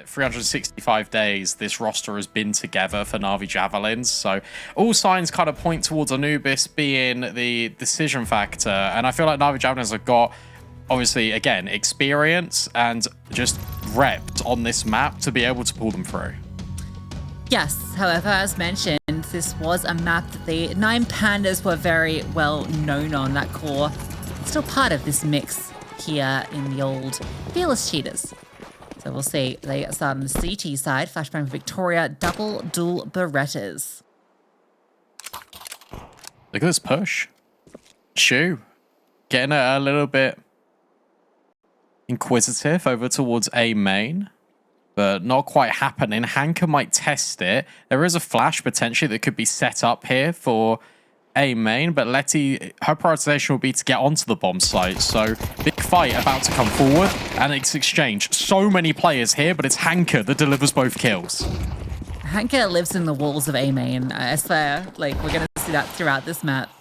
365 days this roster has been together for NAVI Javelins, so all signs kind of point towards Anubis being the decision factor, and I feel like NAVI Javelins have got, obviously, again, experience and just repped on this map to be able to pull them through. Yes, however, as mentioned, this was a map that the 9 Pandas were very well known on. That core still part of this mix here in the old Fearless Cheetahs. So we'll see. They start on the CT side. Flashbang for Victoria. Double dual Berettas. Look at this push. Shu getting a little bit inquisitive over towards A main, but not quite happening. Hanka might test it. There is a flash potentially that could be set up here for A main, but Letty, her prioritization will be to get onto the bomb site. So big fight about to come forward, and it's exchanged. So many players here, but it's Hanka that delivers both kills. Hanka lives in the walls of A main. I swear, like, we're going to see that throughout this map.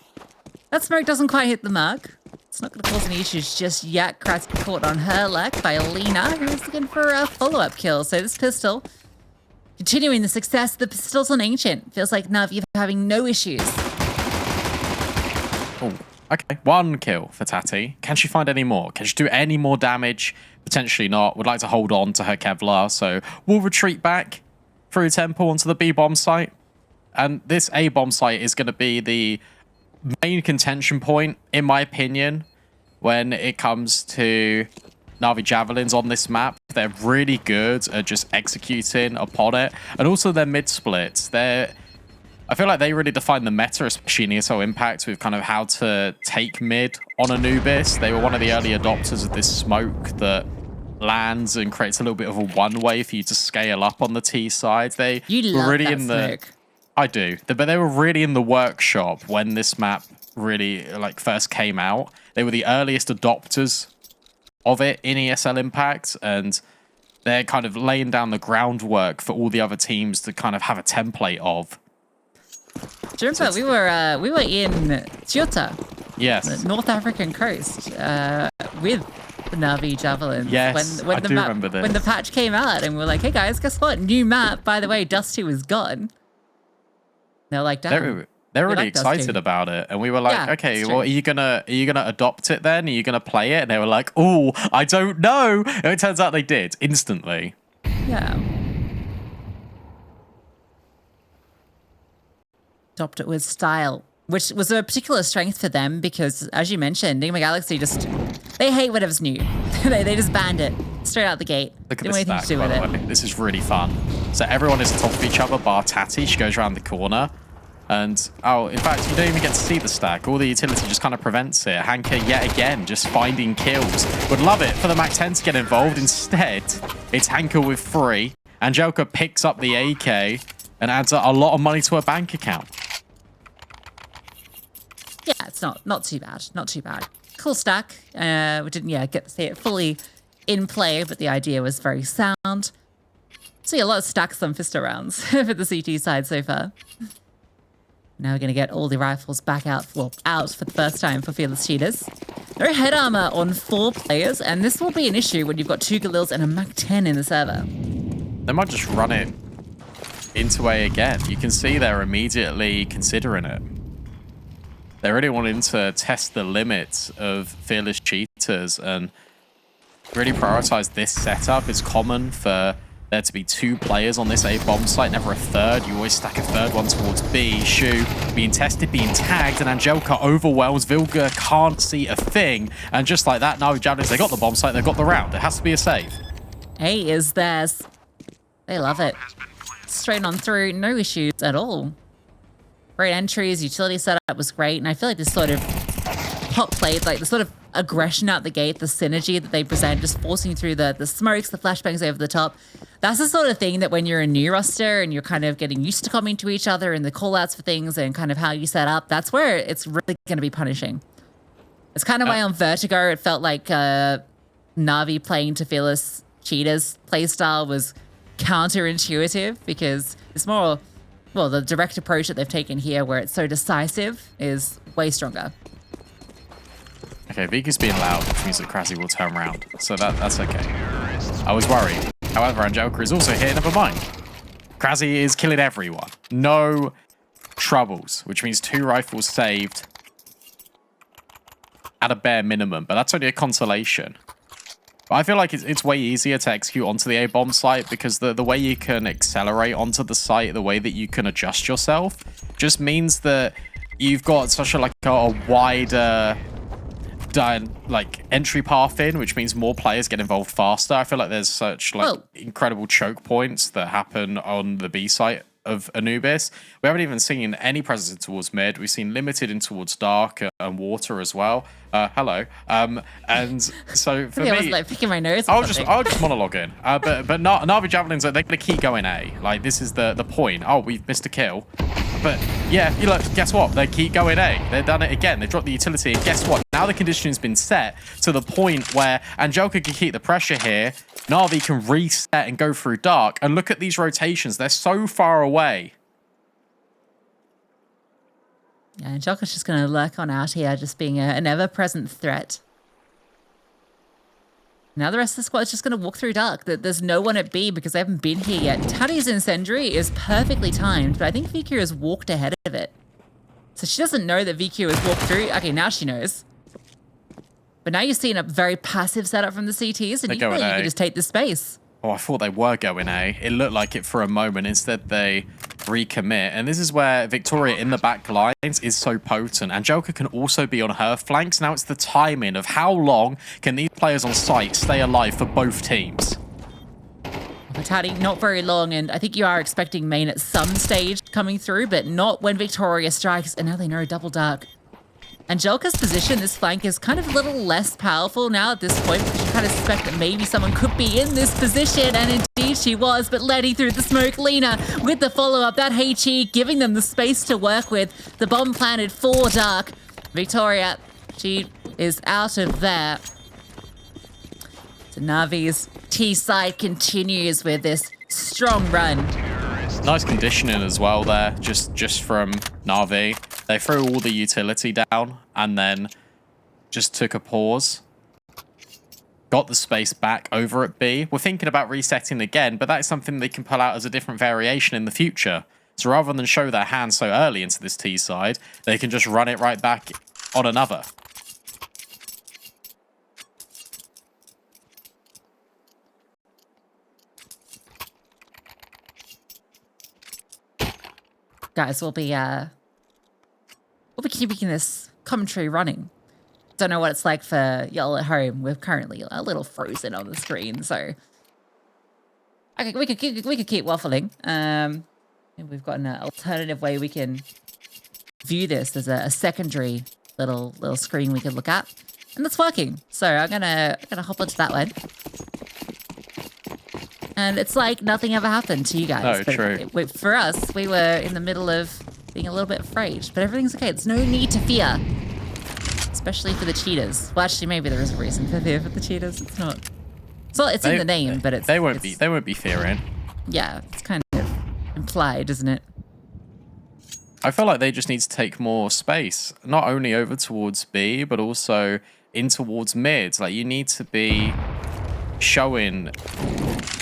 That smoke doesn't quite hit the mark. It's not going to cause any issues just yet. Kratz caught on her leg by Alina, who's looking for a follow-up kill. So this pistol, continuing the success, the pistol's on Ancient. Feels like Navi are having no issues. Oh, okay. 1 kill for Tati. Can she find any more? Can she do any more damage? Potentially not. Would like to hold on to her Kevlar, so we'll retreat back through Temple onto the B bomb site. And this A bomb site is going to be the main contention point, in my opinion, when it comes to NAVI Javelins on this map. They're really good at just executing upon it. And also their mid splits. I feel like they really define the meta, especially in ESL Impact, with kind of how to take mid on Anubis. They were one of the early adopters of this smoke that lands and creates a little bit of a one-way for you to scale up on the T side. You love really that smoke. I do. But they were really in the workshop when this map really first came out. They were the earliest adopters of it in ESL Impact, and they're kind of laying down the groundwork for all the other teams to kind of have a template of. Do you remember we were in Ceuta, yes, the North African coast, with the NAVI Javelins. Yes, I do remember this. When the patch came out, and we were like, "Hey guys, guess what? New map. By the way, Dusty was gone." They're like, "Damn." They're really excited about it, and we were like, yeah, "Okay, well, are you gonna adopt it then? Are you gonna play it?" And they were like, "Oh, I don't know." And it turns out they did instantly. Yeah. Adopt it with style, which was a particular strength for them because, as you mentioned, Enigma Galaxy they hate whatever's new. they just banned it straight out the gate. Look at this stack, by the way. This is really fun. So everyone is on top of each other, bar Tati. She goes around the corner. And, oh, in fact, you don't even get to see the stack. All the utility just kind of prevents it. Hanka, yet again, just finding kills. Would love it for the Mac 10 to get involved. Instead, it's Hanka with 3. Angelica picks up the AK and adds a lot of money to her bank account. Yeah, it's not too bad. Not too bad. Cool stack. We didn't get to see it fully in play, but the idea was very sound. See a lot of stacks on Fister rounds for the CT side so far. Now we're going to get all the rifles back out for the first time for Fearless Cheetahs. No head armor on 4 players, and this will be an issue when you've got 2 Galils and a Mac 10 in the server. They might just run it into A again. You can see they're immediately considering it. They're really wanting to test the limits of Fearless Cheetahs and really prioritize this setup. It's common for there to be 2 players on this A bomb site, never a third. You always stack a third one towards B. Shu being tested, being tagged, and Angelica overwhelms. Vilga can't see a thing. And just like that, NAVI Javelins, they got the bomb site, they got the round. It has to be a save. A is theirs. They love it. Straight on through, no issues at all. Great entries, utility setup was great, and I feel like this sort of hot play, like the sort of aggression out the gate, the synergy that they present, just forcing through the smokes, the flashbangs over the top. That's the sort of thing that when you're a new roster and you're kind of getting used to coming to each other and the call-outs for things and kind of how you set up, that's where it's really going to be punishing. It's kind of why on Vertigo it felt like Navi playing to Fearless Cheetahs playstyle was counterintuitive because it's more, well, the direct approach that they've taken here where it's so decisive is way stronger. Okay, Vika's being loud, which means that Krasi will turn around. So that's okay. I was worried. However, Angelica is also here, never mind. Krasy is killing everyone. No troubles, which means 2 rifles saved at a bare minimum, but that's only a consolation. But I feel like it's way easier to execute onto the A-bomb site because the way you can accelerate onto the site, the way that you can adjust yourself, just means that you've got such a wider entry path in, which means more players get involved faster. I feel like there's such incredible choke points that happen on the B site of Anubis. We haven't even seen any presence towards mid. We've seen limited in towards dark and water as well. Hello. And so for me, I was like picking my nose. I'll just monologue in. But NAVI Javelins, they're gonna keep going A. Like, this is the point. Oh, we've missed a kill. But yeah, guess what? They keep going A. They've done it again. They dropped the utility, and guess what? Now the conditioning's been set to the point where Angelica can keep the pressure here. Navi can reset and go through dark. And look at these rotations. They're so far away. Yeah, Angelica's just going to lurk on out here, just being an ever-present threat. Now the rest of the squad is just going to walk through dark. There's no one at B because they haven't been here yet. Taddy's incendiary is perfectly timed, but I think vicu has walked ahead of it. So she doesn't know that vicu has walked through. Okay, now she knows. But now you're seeing a very passive setup from the CTs, and you can just take the space. Oh, I thought they were going A. It looked like it for a moment. Instead, they recommit. And this is where Victoria in the back lines is so potent. Angelica can also be on her flanks. Now it's the timing of how long can these players on site stay alive for both teams. For Taddy, not very long, and I think you are expecting main at some stage coming through, but not when Victoria strikes. And now they know double dark. Angelica's position, this flank, is kind of a little less powerful now at this point because you kind of suspect that maybe someone could be in this position, and indeed she was, but Letty through the smoke. Lena with the follow-up, that HE giving them the space to work with. The bomb planted for dark. Victoria, she is out of there. So Navi's T side continues with this strong run. Nice conditioning as well there, just from Navi. They threw all the utility down and then just took a pause. Got the space back over at B. We're thinking about resetting again, but that is something they can pull out as a different variation in the future. So rather than show their hand so early into this T side, they can just run it right back on another. Guys, we'll be keeping this commentary running. Don't know what it's like for y'all at home. We're currently a little frozen on the screen, so we could keep waffling. We've got an alternative way we can view this. There's a secondary little screen we can look at, and that's working. So I'm gonna hop onto that one. And it's like nothing ever happened to you guys. No, true. For us, we were in the middle of being a little bit afraid, but everything's okay. There's no need to fear, especially for the Cheetahs. Well, actually, maybe there is a reason for fear for the Cheetahs. It's not. So it's in the name, but it's they won't be fearing. Yeah, it's kind of implied, isn't it? I feel like they just need to take more space, not only over towards B, but also in towards mid. Like, you need to be showing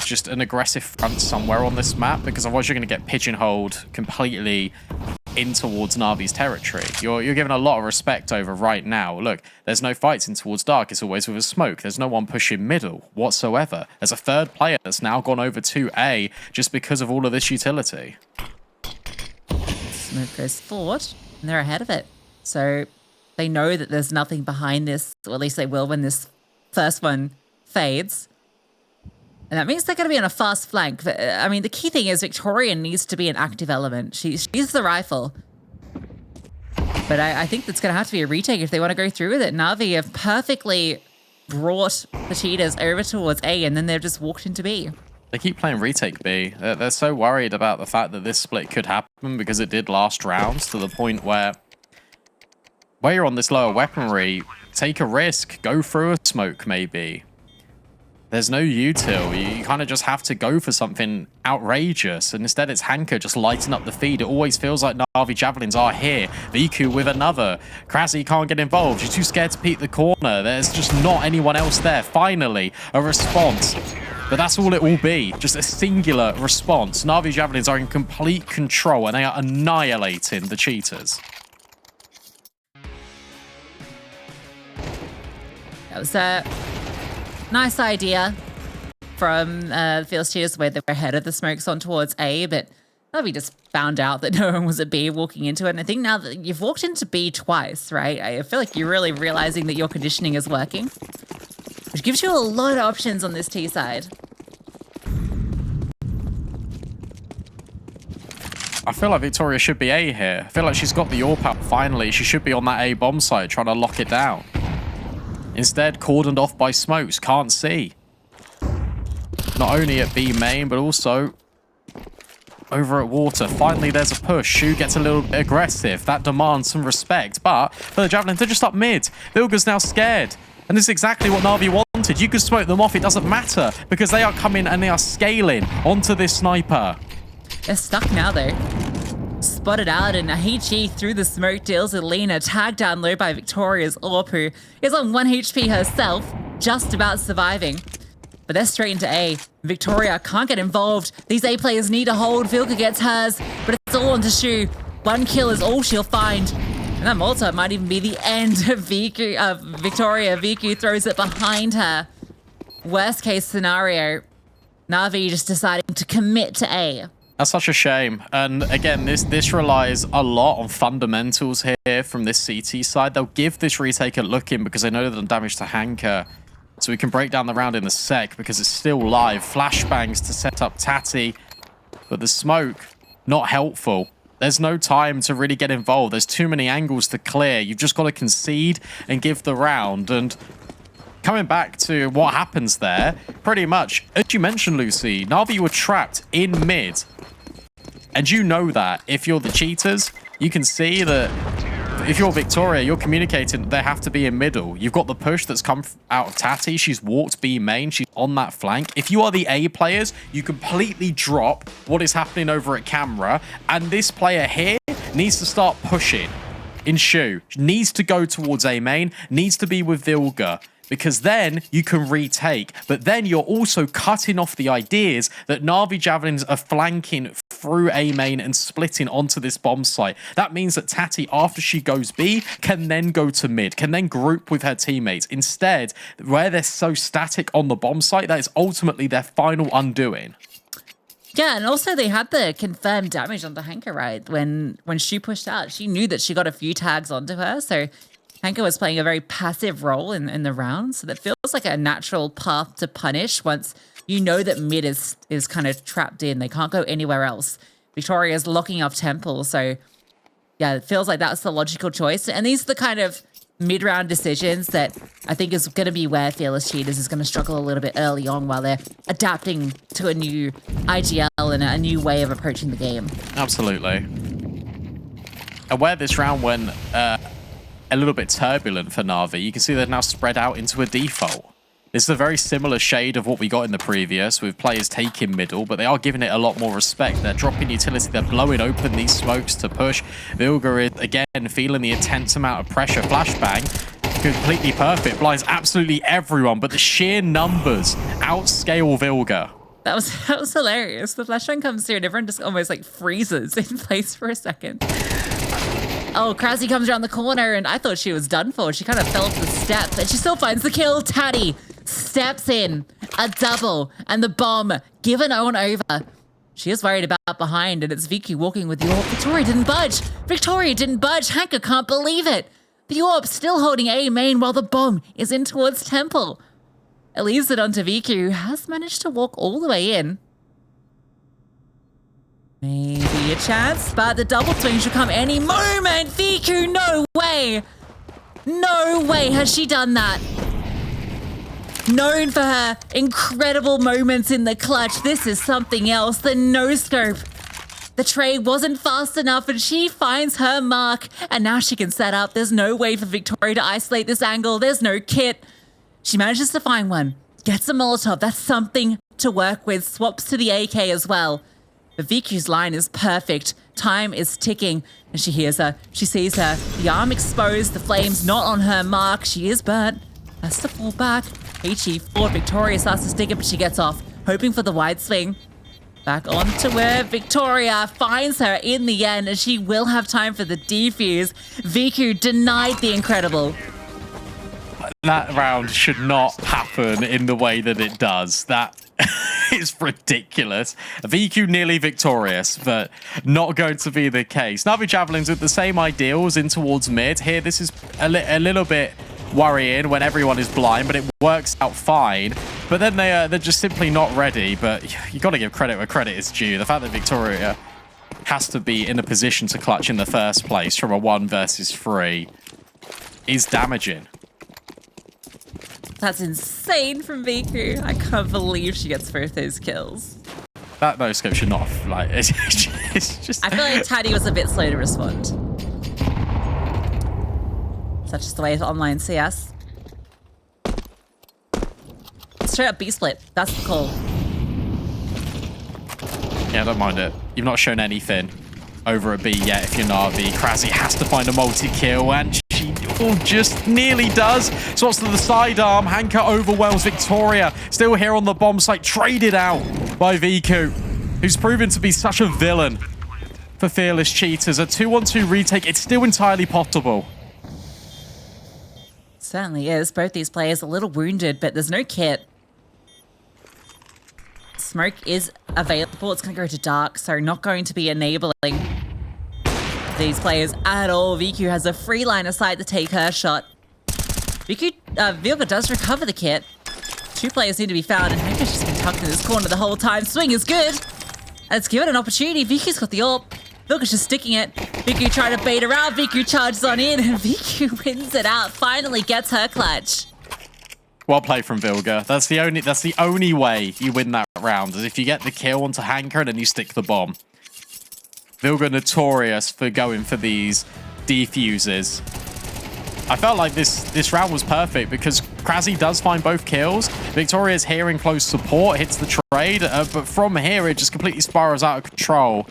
just an aggressive front somewhere on this map, because otherwise you're going to get pigeonholed completely in towards Navi's territory. You're given a lot of respect over right now. Look, there's no fights in towards dark. It's always with a smoke. There's no one pushing middle whatsoever. There's a third player that's now gone over to A just because of all of this utility. Smoke goes forward, and they're ahead of it. So they know that there's nothing behind this, or at least they will when this first one fades. And that means they're going to be on a fast flank. But, I mean, the key thing is Victoria needs to be an active element. She's the rifle. But I think that's going to have to be a retake if they want to go through with it. Navi have perfectly brought the Cheetahs over towards A, and then they've just walked into B. They keep playing retake B. They're so worried about the fact that this split could happen because it did last rounds, to the point where you're on this lower weaponry, take a risk, go through a smoke maybe. There's no util. You kind of just have to go for something outrageous. And instead it's Hanka just lighting up the feed. It always feels like NAVI Javelins are here. vicu with another. Krasy can't get involved. She's too scared to peek the corner. There's just not anyone else there. Finally, a response. But that's all it will be. Just a singular response. NAVI Javelins are in complete control and they are annihilating the Cheetahs. That was a nice idea from the Fields Cheetahs where they were ahead of the smokes on towards A, but we just found out that no one was at B walking into it. And I think now that you've walked into B twice, right? I feel like you're really realizing that your conditioning is working, which gives you a lot of options on this T side. I feel like Victoria should be A here. I feel like she's got the AWP out finally. She should be on that A bomb site trying to lock it down. Instead, cordoned off by smokes. Can't see. Not only at B main, but also over at water. Finally, there's a push. Shu gets a little bit aggressive. That demands some respect. But for the Javelins, they're just up mid. Vilga's now scared. And this is exactly what Navi wanted. You can smoke them off. It doesn't matter because they are coming and they are scaling onto this sniper. They're stuck now, though. Spotted out, and Ahichi through the smoke deals with Lena, tagged down low by Victoria's Orpu, is on 1 HP herself, just about surviving. But they're straight into A. Victoria can't get involved. These A players need a hold. Vilka gets hers, but it's all onto Shu. 1 kill is all she'll find. And that Malta might even be the end of Victoria. Vicu throws it behind her. Worst case scenario, Navi just deciding to commit to A. That's such a shame. And again, this relies a lot on fundamentals here from this CT side. They'll give this retake a look in because they know they've done damage to Hanka. So we can break down the round in a sec because it's still live. Flashbangs to set up Tati. But the smoke, not helpful. There's no time to really get involved. There's too many angles to clear. You've just got to concede and give the round. And coming back to what happens there, pretty much, as you mentioned, Lucy, Navi were trapped in mid. And you know that if you're the Cheetahs, you can see that if you're Victoria, you're communicating that they have to be in middle. You've got the push that's come out of Tati. She's walked B main. She's on that flank. If you are the A players, you completely drop what is happening over at camera. And this player here needs to start pushing in Shu. Needs to go towards A main. Needs to be with Vilga. Because then you can retake. But then you're also cutting off the ideas that Navi Javelins are flanking through A main and splitting onto this bomb site. That means that Tati, after she goes B, can then go to mid, can then group with her teammates. Instead, where they're so static on the bomb site, that is ultimately their final undoing. Yeah, and also they had the confirmed damage onto Hanka, right? When she pushed out, she knew that she got a few tags onto her, so Hanka was playing a very passive role in the round, so that feels like a natural path to punish once you know that mid is kind of trapped in. They can't go anywhere else. Victoria's locking off Temple, so yeah, it feels like that's the logical choice. And these are the kind of mid-round decisions that I think is going to be where Fearless Cheetahs is going to struggle a little bit early on while they're adapting to a new IGL and a new way of approaching the game. Absolutely. And where this round went a little bit turbulent for Navi, you can see they're now spread out into a default. This is a very similar shade of what we got in the previous, with players taking middle, but they are giving it a lot more respect. They're dropping utility, they're blowing open these smokes to push. Vilga is, again, feeling the intense amount of pressure. Flashbang, completely perfect, blinds absolutely everyone, but the sheer numbers outscale Vilga. That was hilarious. The flashbang comes through and everyone just almost like freezes in place for a second. Oh, Krause comes around the corner, and I thought she was done for. She kind of fell off the steps, and she still finds the kill. Tati steps in, a double, and the bomb given on over. She is worried about behind, and it's Vicu walking with the AWP. Victoria didn't budge. Victoria didn't budge. Hanka can't believe it. The AWP still holding A main while the bomb is in towards Temple. It leaves it onto Vicu, who has managed to walk all the way in. Maybe a chance, but the double swing should come any moment. Vicu, no way. No way has she done that. Known for her incredible moments in the clutch, this is something else. The no-scope. The trade wasn't fast enough and she finds her mark. And now she can set up. There's no way for Victoria to isolate this angle. There's no kit. She manages to find one. Gets a Molotov. That's something to work with. Swaps to the AK as well. But Vicu's line is perfect. Time is ticking, and she hears her. She sees her. The arm exposed, the flames not on her mark. She is burnt. Has to fall back. HE4, Victoria starts to stick it, but she gets off. hoping for the wide swing. Back onto where Victoria finds her in the end, and she will have time for the defuse. vicu denied the incredible. That round should not happen in the way that it does. That is ridiculous. vicu nearly victorious, but not going to be the case. NAVI Javelins with the same ideals in towards mid. Here, this is a little bit worrying when everyone is blind, but it works out fine. But then they're just simply not ready. But you got to give credit where credit is due. The fact that Victoria has to be in a position to clutch in the first place from a 1 versus 3 is damaging. That's insane from vicu. I can't believe she gets both those kills. That no scope should not have, like, it's just. I feel like Taddy was a bit slow to respond. Such is the way of online CS. Straight up B-split. That's the call. Yeah, don't mind it. You've not shown anything over at B yet if you're Navi. Krasi has to find a multi-kill, and she just nearly does. Swaps to the sidearm. Hanka overwhelms Victoria. Still here on the bomb site. Traded out by vicu, who's proven to be such a villain for Fearless Cheetahs. A 2-on-2 retake. It's still entirely possible. Certainly is. Both these players a little wounded, but there's no kit. Smoke is available. It's going to go to dark, so not going to be enabling these players at all. vicu has a free line of sight to take her shot. Vilga does recover the kit. 2 players need to be found, and Hanka's just been tucked in this corner the whole time. Swing is good. And it's given an opportunity. vicu's got the ult. Vilga's just sticking it. vicu trying to bait her out. vicu charges on in, and vicu wins it out. Finally gets her clutch. Well played from Vilga. That's the only way you win that round, is if you get the kill onto Hanka and then you stick the bomb. Vilga notorious for going for these defuses. I felt like this round was perfect because Krasi does find both kills. Victoria's here in close support, hits the trade, but from here it just completely spirals out of control.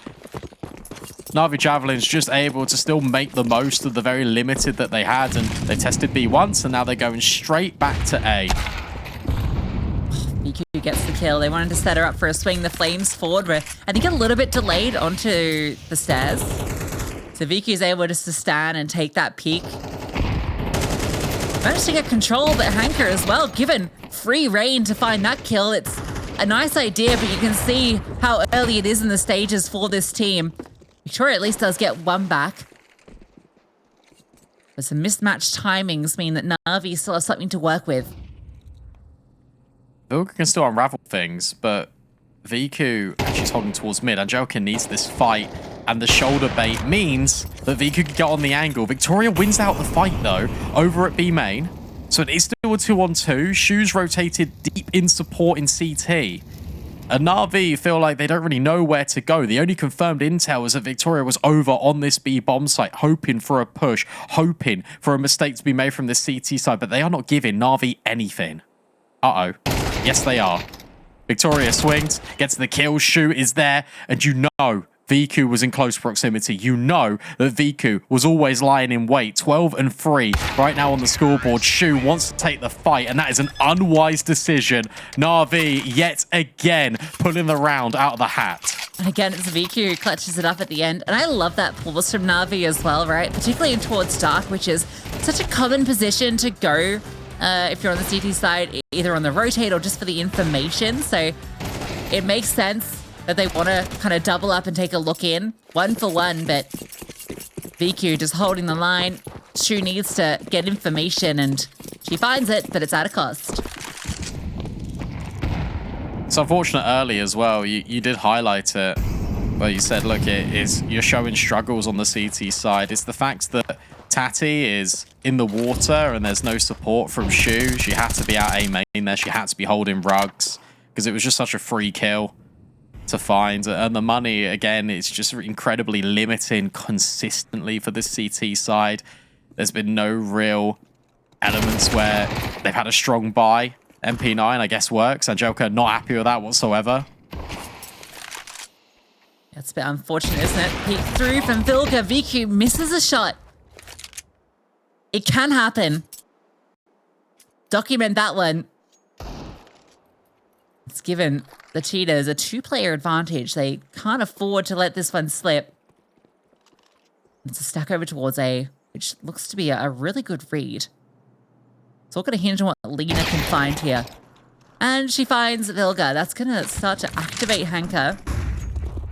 NAVI Javelins just able to still make the most of the very limited that they had, and they tested B once, and now they're going straight back to A. vicu gets the kill. They wanted to set her up for a swing. The flames forward were, I think, a little bit delayed onto the stairs. So vicu's able just to stand and take that peek. Managed to get control, but Hanka as well, given free reign to find that kill. It's a nice idea, but you can see how early it is in the stages for this team. Victoria at least does get 1 back. But some mismatched timings mean that Navi still has something to work with. Vilga can still unravel things, but vicu actually holding towards mid. Angelica needs this fight, and the shoulder bait means that vicu can get on the angle. Victoria wins out the fight, though, over at B main. So it is still a 2-on-2. Shoes rotated deep in support in CT. And Navi feel like they don't really know where to go. The only confirmed intel is that Victoria was over on this B bomb site, hoping for a push, hoping for a mistake to be made from the CT side, but they are not giving Navi anything. Uh-oh. Yes, they are. Victoria swings, gets the kill, shoot is there, and you know vicu was in close proximity. You know that vicu was always lying in wait. 12-3 right now on the scoreboard. Shu wants to take the fight, and that is an unwise decision. Navi yet again pulling the round out of the hat. And again, it's vicu who clutches it up at the end. And I love that pause from Navi as well, right? Particularly in towards dark, which is such a common position to go if you're on the CT side, either on the rotate or just for the information. So it makes sense that they want to kind of double up and take a look in. 1 for 1, but vicu just holding the line. Shu needs to get information, and she finds it, but it's at a cost. It's unfortunate early as well. You did highlight it, where you said, look, you're showing struggles on the CT side. It's the fact that Tati is in the water and there's no support from Shu. She had to be out A main there. She had to be holding rugs because it was just such a free kill to find. And the money, again, it's just incredibly limiting consistently for this CT side. There's been no real elements where they've had a strong buy. MP9, I guess, works. Angelica not happy with that whatsoever. It's a bit unfortunate, isn't it? Peek through from Vilga. vicu misses a shot. It can happen. Document that one. It's just given the Cheetahs a 2-player advantage. They can't afford to let this one slip. It's a stack over towards A, which looks to be a really good read. It's all going to hinge on what Lena can find here. And she finds Vilga. That's going to start to activate Hanka.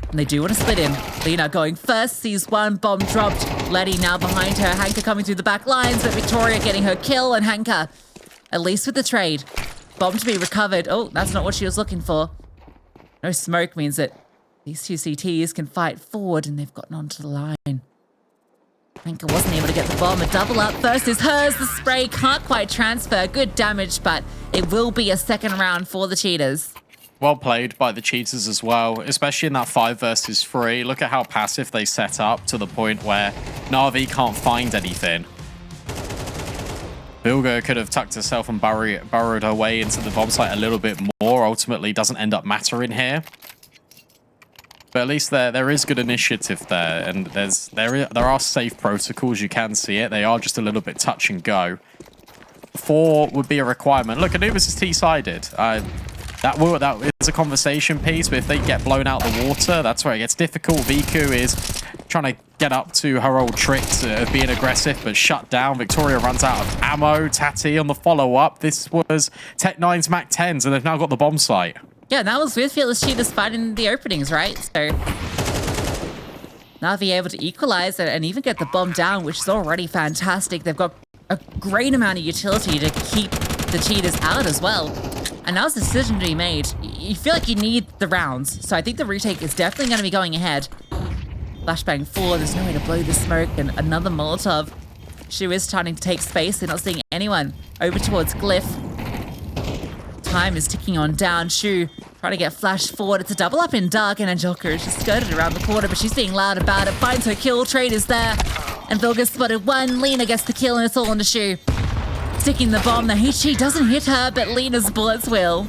And they do want to split him. Lena going first, sees one bomb dropped. Letty now behind her. Hanka coming through the back lines, but Victoria getting her kill. And Hanka, at least with the trade. Bomb to be recovered. Oh, that's not what she was looking for. No smoke means that these two CTs can fight forward, and they've gotten onto the line. Hanka wasn't able to get the bomb. A double up. First is hers. The spray can't quite transfer. Good damage, but it will be a second round for the Cheetahs. Well played by the Cheetahs as well, especially in that 5 versus 3. Look at how passive they set up to the point where NAVI can't find anything. Vilga could have tucked herself and burrowed her way into the bomb site a little bit more. Ultimately, doesn't end up mattering here. But at least there is good initiative there, and there are safe protocols. You can see it. They are just a little bit touch and go. 4 would be a requirement. Look, Anubis is T-sided. That is a conversation piece, but if they get blown out the water, that's where it gets difficult. Vicu is trying to get up to her old tricks of being aggressive, but shut down. Victoria runs out of ammo. Tati on the follow-up. This was Tech 9's Mac 10s, and they've now got the bomb site. Yeah, that was with Fearless Cheetahs fighting the openings, right? So NAVI able to equalize it and even get the bomb down, which is already fantastic. They've got a great amount of utility to keep the Cheetahs out as well. And now's the decision to be made. You feel like you need the rounds. So I think the retake is definitely going to be going ahead. Flashbang 4, there's no way to blow the smoke. And another Molotov. Shu is starting to take space. They're not seeing anyone. Over towards Glyph. Time is ticking on down. Shu trying to get flashed forward. It's a double up in dark. And Angelica is just skirted around the corner. But she's being loud about it. Finds her kill. Trade is there. And Vilga spotted one. Lena gets the kill and it's all on to Shu. Sticking the bomb. The HE doesn't hit her, but Lena's bullets will.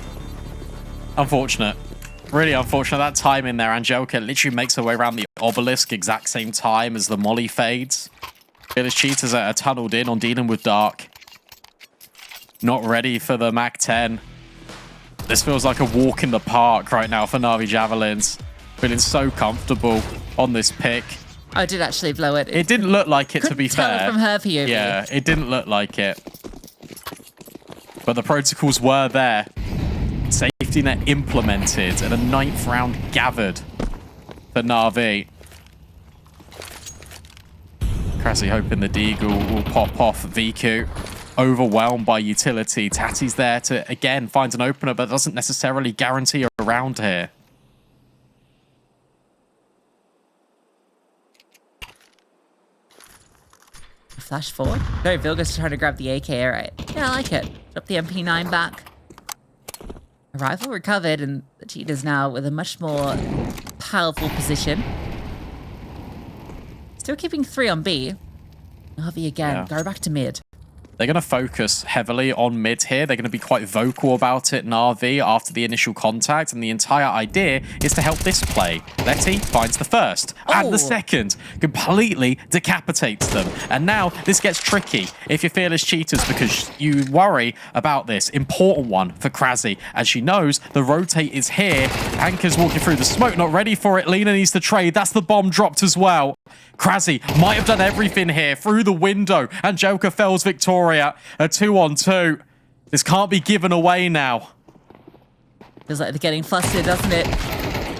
Unfortunate. Really unfortunate. That time in there, Angelica literally makes her way around the obelisk exact same time as the molly fades. Fearless Cheetahs are tunneled in on dealing with dark. Not ready for the Mac 10. This feels like a walk in the park right now for NAVI Javelins. Feeling so comfortable on this pick. I did actually blow it. It didn't look like it, to be fair. Couldn't tell it from her POV. Yeah, it didn't look like it. But the protocols were there. Safety net implemented and a 9th round gathered for NAVI. Krasi hoping the Deagle will pop off. Vicu overwhelmed by utility. Tati's there to, again, find an opener, but doesn't necessarily guarantee a round here. Flash forward. No, Vilga's trying to grab the AK, right? Yeah, I like it. Drop the MP9 back. A rifle recovered, and the Cheetahs now with a much more powerful position. Still keeping 3 on B. NAVI again. Go back to mid. They're going to focus heavily on mid here. They're going to be quite vocal about it, NAVI, after the initial contact. And the entire idea is to help this play. Letty finds the first and the second. Completely decapitates them. And now this gets tricky if you're Fearless Cheetahs, because you worry about this important one for Krasi. As she knows, the rotate is here. Hanka's walking through the smoke, not ready for it. Lena needs to trade. That's the bomb dropped as well. Krasi might have done everything here through the window. Angelica fells Victoria. A 2-on-2. This can't be given away now. Feels like they're getting flustered, doesn't it?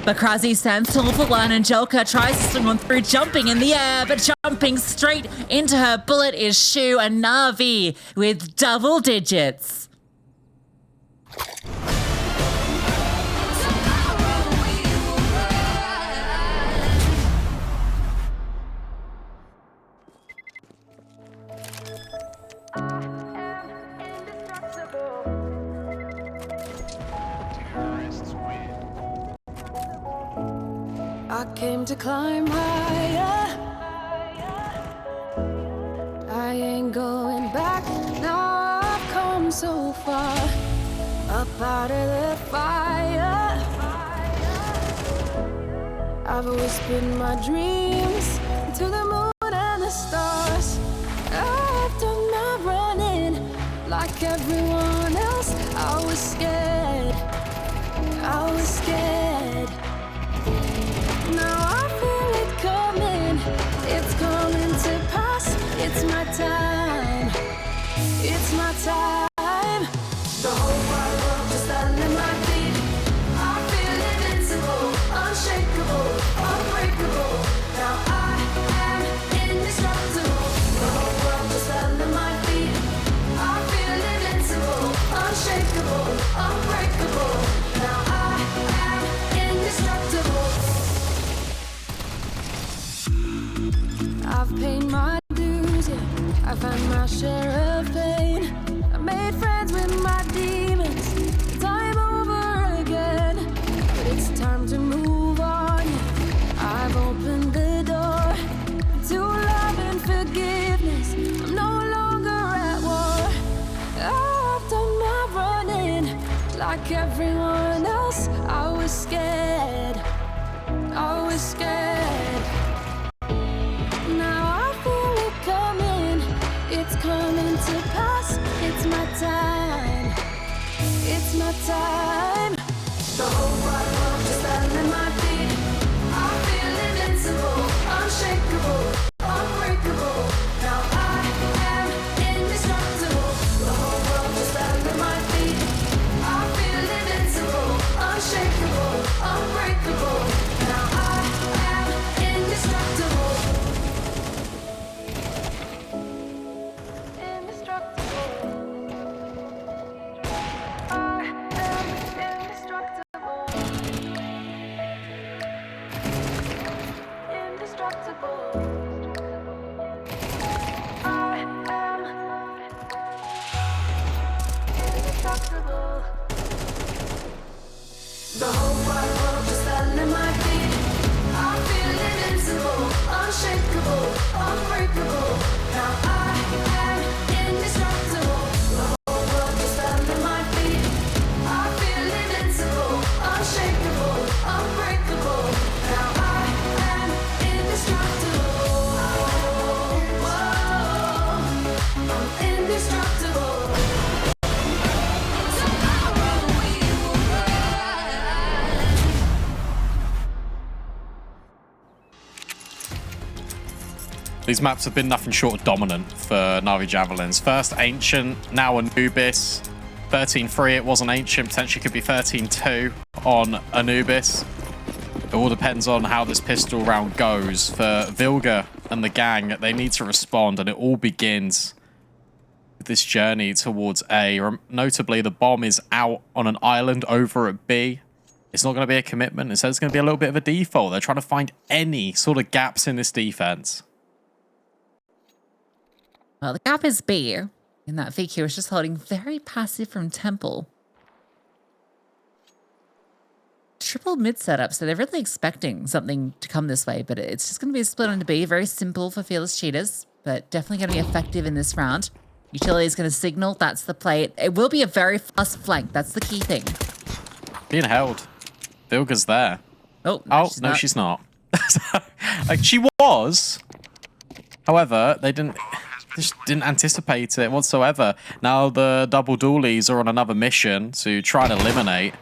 But Krasi stands tall for one. Angelica tries to swing on through, jumping in the air, but jumping straight into her bullet is Shu, and NAVI with double digits. I came to climb higher. I ain't going back. Now I've come so far. Up out of the fire. I've whispered my dreams to the moon and the stars. I've done my running like everyone else. I was scared. I was scared. Now I feel it coming. It's coming to pass. It's my time. It's my time. The whole wide world just under my feet. I feel invincible, unshakable, unbreakable. Now I am indestructible. The whole world just under my feet. I feel invincible, unshakable, unbreakable. Now I am indestructible. I've paid my dues, yeah. I've had my share of pain. I made friends with my demons, time over again. But it's time to move on. I've opened the door to love and forgiveness. I'm no longer at war. I've done my running like everyone else. I was scared. I was scared. Now I feel it coming. It's coming to pass. It's my time. It's my time. The whole wide world just under my feet. I feel invincible, unshakable, unbreakable. Now I am indestructible. The whole world just under my feet. I feel invincible, unshakable, unbreakable. Now I am indestructible. Indestructible. I am indestructible. Indestructible. I am indestructible. The whole wide world just under my feet. I feel invincible, unshakable, unbreakable. Now I am indestructible. The whole world just under my feet. I feel invincible, unshakable, unbreakable. Now I am indestructible. Whoa, I'm indestructible. Tomorrow we will rise. These maps have been nothing short of dominant for NAVI Javelins. First Ancient, now Anubis. 13-3, it wasn't Ancient, potentially could be 13-2 on Anubis. It all depends on how this pistol round goes. For Vilga and the gang, they need to respond, and it all begins with this journey towards A. Notably, the bomb is out on an island over at B. It's not going to be a commitment. Instead, it's going to be a little bit of a default. They're trying to find any sort of gaps in this defense. Well, the gap is B, and that vicu is just holding very passive from Temple. Triple mid setup, so they're really expecting something to come this way, but it's just going to be a split onto B. Very simple for Fearless Cheetahs, but definitely going to be effective in this round. Utility is going to signal. That's the play. It will be a very fast flank. That's the key thing. Being held. Vilga's there. Oh, no, she's not. Like, she was. However, they just didn't anticipate it whatsoever. Now the double dualies are on another mission to try and eliminate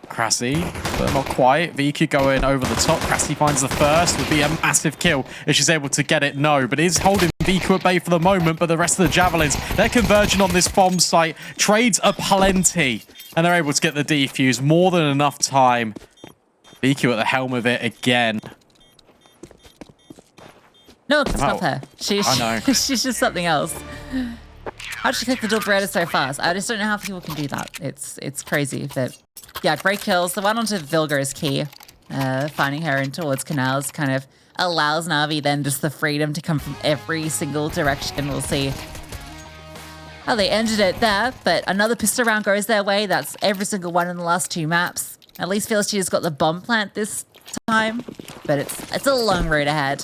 Krassy, but not quite. vicu going over the top. Krassy finds the first. Would be a massive kill if she's able to get it. No, but is holding vicu at bay for the moment. But the rest of the Javelins, they're converging on this bomb site. Trades are plenty, and they're able to get the defuse. More than enough time. vicu at the helm of it again. No, it's not her. I know. She's just something else. How did she click the door Beretta so fast? I just don't know how people can do that. It's crazy. But yeah, great kills. The one onto Vilga is key. Finding her in towards canals kind of allows Navi then just the freedom to come from every single direction. We'll see how they ended it there. But another pistol round goes their way. That's every single one in the last two maps. At least feels she's got the bomb plant this time. But it's a long road ahead.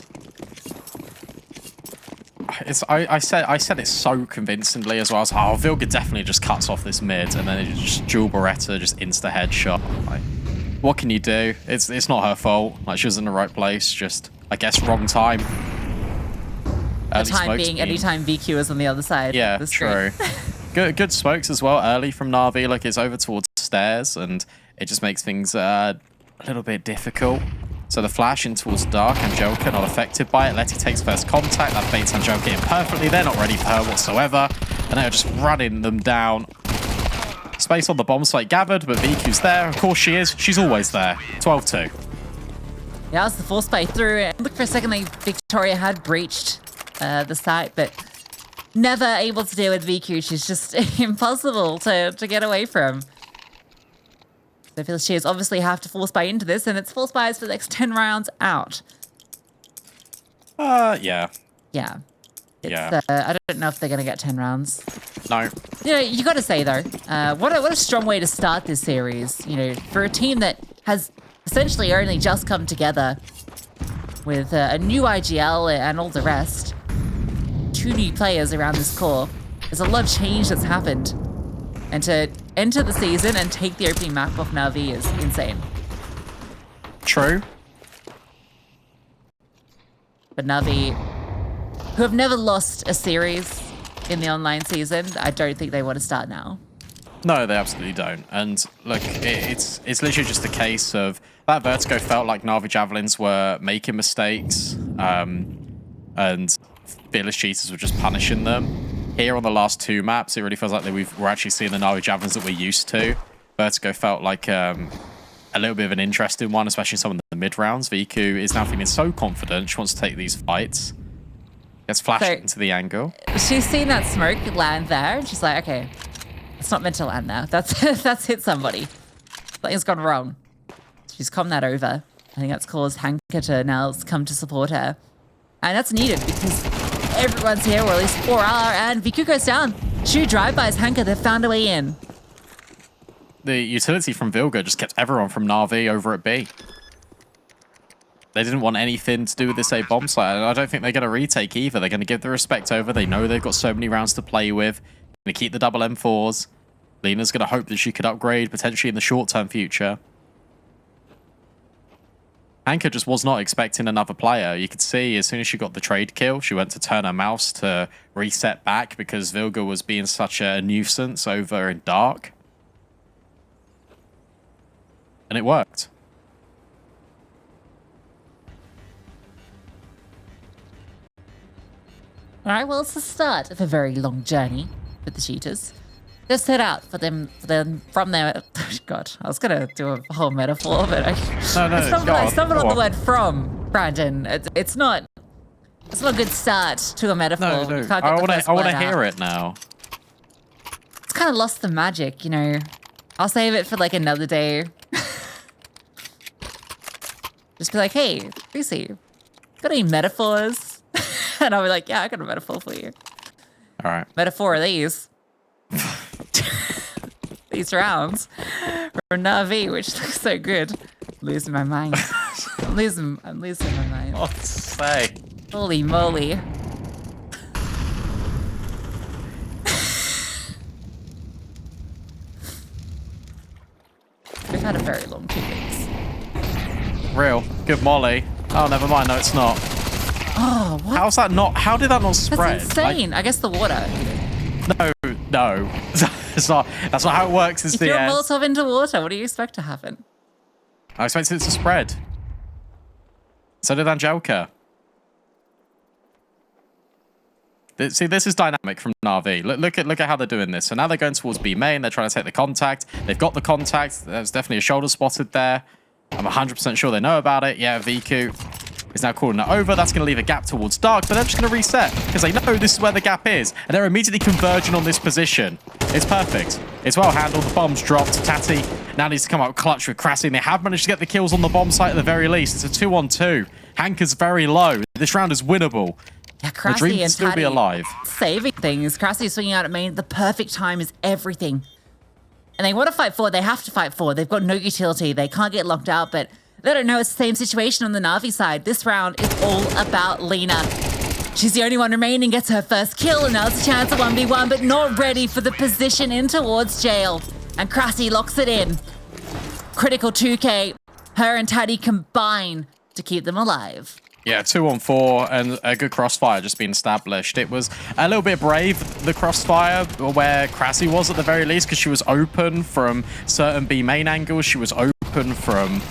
I said it so convincingly as well. I was like, oh, Vilga definitely just cuts off this mid, and then it just dual Beretta, just insta headshot. Like, what can you do? It's not her fault. Like, she was in the right place, just I guess wrong time. The time being anytime vicu is on the other side. Yeah, true. Good smokes as well early from Navi. Like, it's over towards stairs, and it just makes things a little bit difficult. So the flash in towards Dark, Angelica not affected by it. Letty takes first contact. That baits Angelica in perfectly. They're not ready for her whatsoever. And they're just running them down. Space on the bomb site gathered, but vicu's there. Of course she is. She's always there. 12-2. Yeah, that was the force play through. Look, for a second, Victoria had breached the site, but never able to deal with vicu. She's just impossible to get away from. So I feel Cheetahs obviously have to force buy into this, and it's force buys for the next 10 rounds out. Yeah. Yeah. Yeah. I don't know if they're going to get 10 rounds. No. You know, you got to say, though, what a strong way to start this series. You know, for a team that has essentially only just come together with a new IGL and all the rest. 2 new players around this core. There's a lot of change that's happened. And to enter the season and take the opening map off NAVI is insane. True. But NAVI, who have never lost a series in the online season, I don't think they want to start now. No, they absolutely don't. And look, it's literally just a case of that Vertigo felt like NAVI Javelins were making mistakes, and Fearless Cheetahs were just punishing them. Here on the last 2 maps, it really feels like that we're actually seeing the NAVI Javelins that we're used to. Vertigo felt like a little bit of an interesting one, especially some of the mid rounds. vicu is now feeling so confident. She wants to take these fights. Gets flashed into the angle. She's seen that smoke land there, and she's like, okay, it's not meant to land now. That's hit somebody. Something's gone wrong. She's calmed that over. I think that's caused Hanka to now come to support her. And that's needed because everyone's here, or at least 4 are, and vicu goes down. 2 drive-bys, Hanka, they've found a way in. The utility from Vilga just kept everyone from NAVI over at B. They didn't want anything to do with this A bomb site, and I don't think they're going to retake either. They're going to give the respect over. They know they've got so many rounds to play with. Going to keep the double M4s. Lena's going to hope that she could upgrade potentially in the short-term future. Hanka just was not expecting another player. You could see as soon as she got the trade kill, she went to turn her mouse to reset back because Vilga was being such a nuisance over in Dark. And it worked. All right, well, it's the start of a very long journey for the Cheetahs. They've set out for them from their... God, I was going to do a whole metaphor, but I stumbled on the word from, Brandon. It's not a good start to a metaphor. No. You can't get I want to hear it now. It's kind of lost the magic, you know. I'll save it for like another day. Just be like, hey, Lucy, got any metaphors? And I'll be like, yeah, I got a metaphor for you. All right. Metaphor are these. These rounds from NAVI, which looks so good. Losing my mind. I'm losing my mind. What to say? Holy moly. We've had a very long 2 weeks. Real. Good molly. Oh, never mind. No, it's not. Oh, what? How's that not? How did that not spread? That's insane. Like, I guess the water. No. That's not how it works. Is if you're a Molotov into water, what do you expect to happen? I expected it to spread. So did Angelica. See, this is dynamic from NAVI. Look at how they're doing this. So now they're going towards B main. They're trying to take the contact. They've got the contact. There's definitely a shoulder spotted there. I'm 100% sure they know about it. Yeah, vicu is now calling it over. That's going to leave a gap towards Dark, but they're just going to reset because they know this is where the gap is. And they're immediately converging on this position. It's perfect. It's well handled. The bomb's dropped. Tati now needs to come out clutch with Krassy. And they have managed to get the kills on the bomb site at the very least. It's a 2-on-2. Hanka's very low. This round is winnable. Yeah, The Krassy dream and can still be Tati alive. saving things. Krassy swinging out at main. The perfect time is everything. And they want to fight forward. They have to fight forward. They've got no utility. They can't get locked out, but they don't know it's the same situation on the NAVI side. This round is all about Lena. She's the only one remaining, gets her first kill, and now it's a chance at 1v1, but not ready for the position in towards jail. And Krassy locks it in. Critical 2k. Her and Tati combine to keep them alive. Yeah, 2-on-4 and a good crossfire just being established. It was a little bit brave, the crossfire, where Krassi was at the very least, because she was open from certain B main angles. She was open from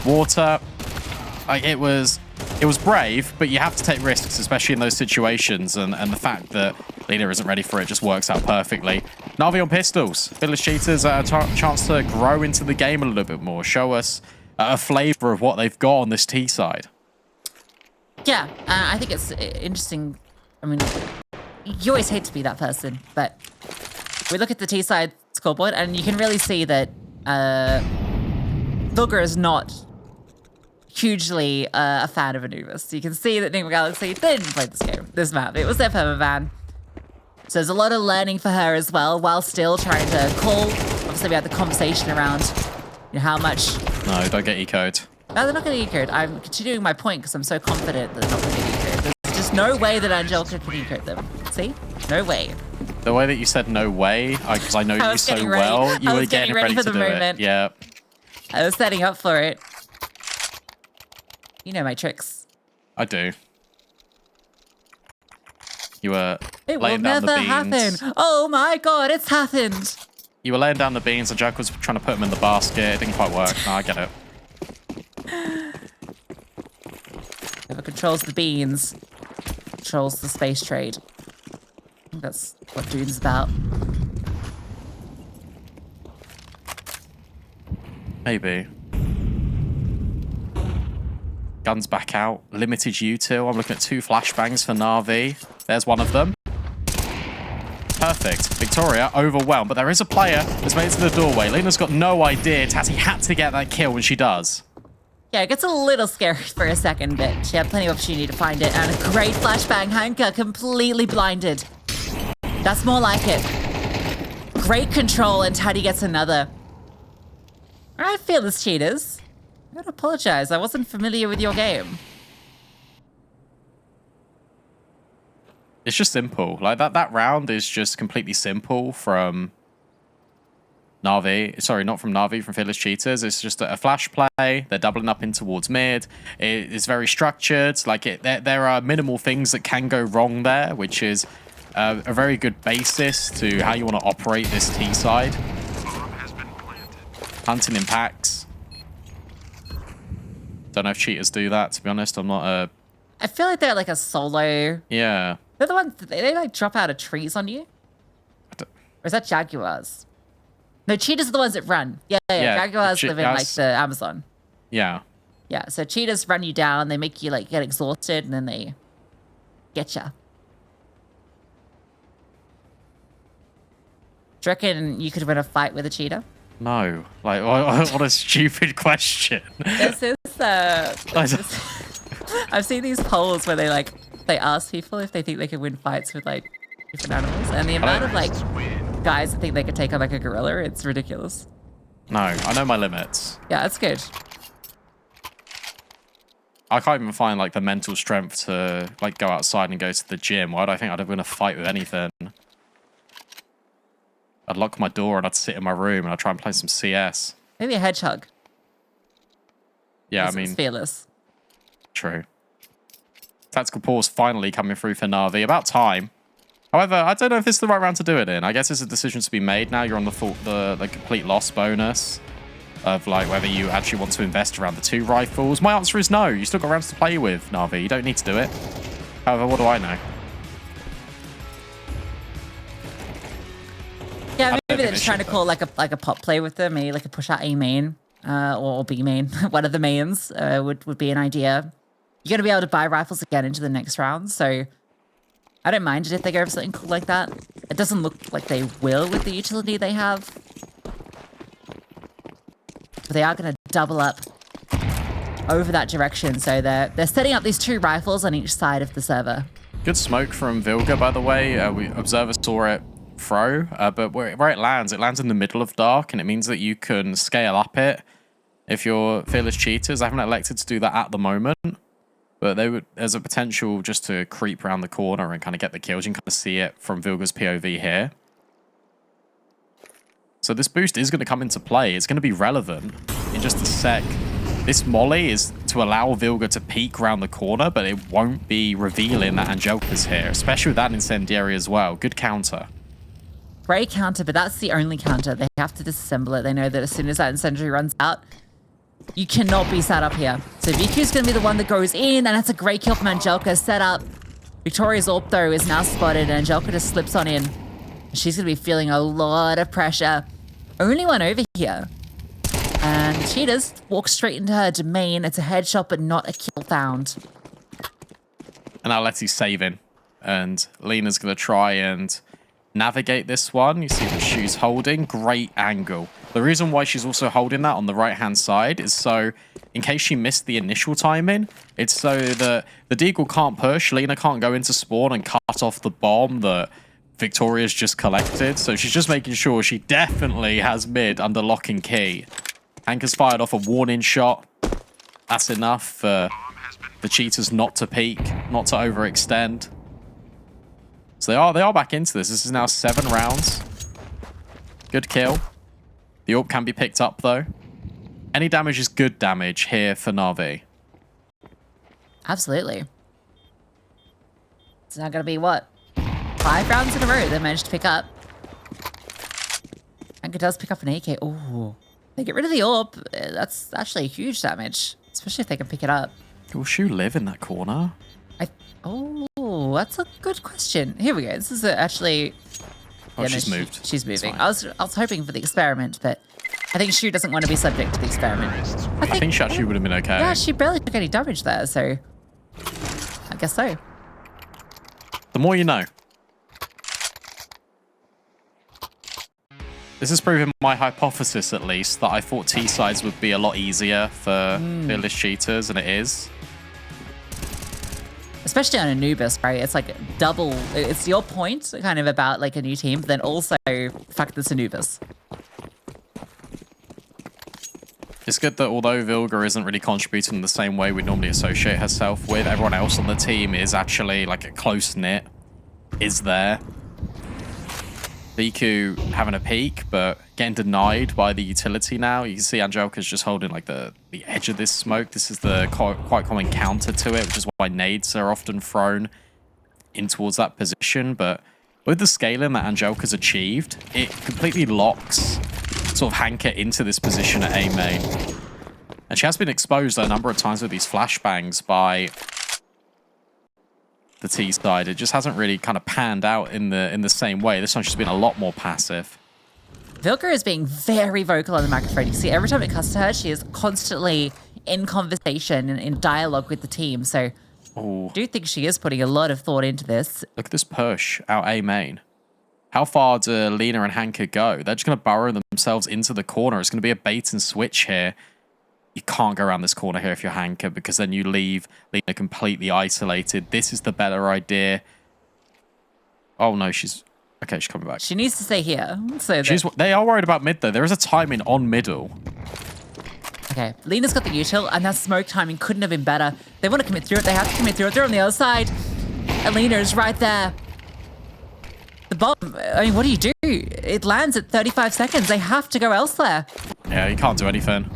water. Like, it was brave, but you have to take risks, especially in those situations. And the fact that Lena isn't ready for it just works out perfectly. NAVI on pistols. Village Cheetahs a chance to grow into the game a little bit more. Show us a flavor of what they've got on this T side. Yeah, I think it's interesting. I mean, you always hate to be that person, but we look at the T-side scoreboard, and you can really see that Vilga is not hugely a fan of Anubis. You can see that Nigma Galaxy didn't play this map. It was their permaban. So there's a lot of learning for her as well, while still trying to call. Obviously, we had the conversation around how much... No, don't get ecoed. No, they're not going to eco. I'm continuing my point because I'm so confident that they're not going to get eco. There's just no way that Angelica can eco them. See? No way. The way that you said no way, because I know you so well, you were getting ready for to the do moment. it. Yeah. I was setting up for it. You know my tricks. I do. You were It will laying down never the beans. happen. Oh my god, it's happened. You were laying down the beans and Jack was trying to put them in the basket. It didn't quite work. No, I get it. Whoever controls the beans controls the space trade. I think that's what Dune's about. Maybe. Guns back out. Limited util. I'm looking at 2 flashbangs for NAVI. There's one of them. Perfect. Victoria overwhelmed, but there is a player that's made it to the doorway. Lena's got no idea Tati had to get that kill when she does. Yeah, it gets a little scary for a second, but she had plenty of opportunity to find it. And a great flashbang. Hanka completely blinded. That's more like it. Great control, and Tati gets another. All right, fearless Cheetahs. I gotta apologize. I wasn't familiar with your game. It's just simple. Like that round is just completely simple from NAVI. Sorry, not from NAVI, from Fearless Cheetahs. It's just a flash play. They're doubling up in towards mid. It's very structured. Like there are minimal things that can go wrong there, which is a very good basis to how you want to operate this T side. Hunting in packs. Don't know if Cheetahs do that, to be honest. I'm not a... I feel like they're like a solo. Yeah. They're the ones, they like drop out of trees on you? Or is that Jaguars? No, Cheetahs are the ones that run. Yeah. Jaguars live in like the Amazon. Yeah. Yeah, so Cheetahs run you down, they make you like get exhausted, and then they get ya. Do you reckon you could win a fight with a cheetah? No. Like, what a stupid question. This is I've seen these polls where they ask people if they think they can win fights with like different animals, and the amount of like guys that think they could take on like a gorilla, it's ridiculous. No, I know my limits. Yeah, that's good. I can't even find like the mental strength to like go outside and go to the gym. Why do I think I'd win a fight with anything? I'd lock my door and I'd sit in my room and I'd try and play some CS. Maybe a hedgehog. Yeah, I mean, it's fearless. True. Tactical pause finally coming through for NAVI. About time. However, I don't know if this is the right round to do it in. I guess it's a decision to be made now. You're on the complete loss bonus of like whether you actually want to invest around the 2 rifles. My answer is no. You still got rounds to play with, NAVI. You don't need to do it. However, what do I know? Yeah, maybe they're just trying to call like a pop play with them. Maybe like a push out A main or B main. One of the mains would be an idea. You're going to be able to buy rifles again into the next round, so I don't mind it if they go for something cool like that. It doesn't look like they will with the utility they have. But they are going to double up over that direction, so they're setting up these 2 rifles on each side of the server. Good smoke from Vilga, by the way. Observer saw it throw, but where it lands in the middle of dark, and it means that you can scale up it if you're Fearless Cheetahs. I haven't elected to do that at the moment, but there's a potential just to creep around the corner and kind of get the kills. You can kind of see it from Vilga's POV here. So this boost is going to come into play. It's going to be relevant in just a sec. This molly is to allow Vilga to peek around the corner, but it won't be revealing that Angelka's here, especially with that incendiary as well. Good counter. Great counter, but that's the only counter. They have to disassemble it. They know that as soon as that incendiary runs out, you cannot be sat up here. So vicu's going to be the one that goes in, and that's a great kill from Angelka. Set up. Victoria's AWP, though, is now spotted, and Angelka just slips on in. She's going to be feeling a lot of pressure. Only one over here. And the Cheetahs walk straight into her domain. It's a headshot, but not a kill found. And now Letty's saving. And Lena's going to try and navigate this one. You see that she's holding. Great angle. The reason why she's also holding that on the right-hand side is so, in case she missed the initial timing, it's so that the Deagle can't push. Lena can't go into spawn and cut off the bomb that Victoria's just collected. So she's just making sure she definitely has mid under lock and key. Hanka's fired off a warning shot. That's enough for the Cheetahs not to peek, not to overextend. So they are back into this. This is now 7 rounds. Good kill. The AWP can be picked up though. Any damage is good damage here for NAVI. Absolutely. It's now going to be what? 5 rounds in a row they managed to pick up. Hanka does pick up an AK. Oh. They get rid of the AWP. That's actually huge damage, especially if they can pick it up. Will Shu live in that corner? Oh, that's a good question. Here we go. This is actually... Oh, yeah, she's moved. She's moving. I was hoping for the experiment, but I think Shu doesn't want to be subject to the experiment. I think she actually would have been okay. Yeah, she barely took any damage there, so I guess so. The more you know. This has proven my hypothesis, at least, that I thought T-sides would be a lot easier for fearless Cheetahs, and it is. Especially on Anubis, right? It's like double. It's your point, kind of, about like a new team, but then also the fact that it's Anubis. It's good that although Vilga isn't really contributing in the same way we normally associate herself with, everyone else on the team is actually like a close-knit, is there. vicu having a peek, but getting denied by the utility now. You can see Angelka's just holding like the edge of this smoke. This is the quite common counter to it, which is why nades are often thrown in towards that position. But with the scaling that Angelka's achieved, it completely locks sort of Hanka into this position at A main. And she has been exposed a number of times with these flashbangs by the T side. It just hasn't really kind of panned out in the same way. This time she's been a lot more passive. Vilka is being very vocal on the microphone. You see, every time it cuts to her, she is constantly in conversation and in dialogue with the team. So I do think she is putting a lot of thought into this. Look at this push out A main. How far do Lena and Hanka go? They're just going to burrow themselves into the corner. It's going to be a bait and switch here. You can't go around this corner here if you're Hanka, because then you leave Lena completely isolated. This is the better idea. Oh no, she's coming back. She needs to stay here. So they are worried about mid though. There is a timing on middle. Okay, Lena's got the util, and that smoke timing couldn't have been better. They want to commit through it. They have to commit through it. They're on the other side. And Lena is right there. The bomb, I mean, what do you do? It lands at 35 seconds. They have to go elsewhere. Yeah, you can't do anything.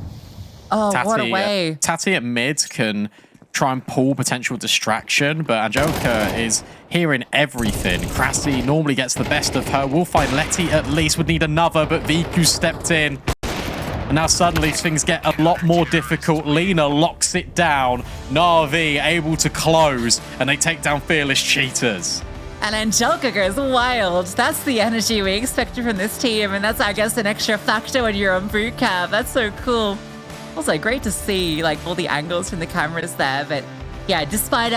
Oh, what a way. Tati at mid can try and pull potential distraction, but Angelka is hearing everything. Krasi normally gets the best of her. We'll find Letty at least, would need another, but vicu stepped in. And now suddenly things get a lot more difficult. Lena locks it down. NAVI able to close, and they take down fearless Cheetahs. And Angelka goes wild. That's the energy we expected from this team, and that's, I guess, an extra factor when you're on boot camp. That's so cool. Also, great to see like all the angles from the cameras there, but yeah, despite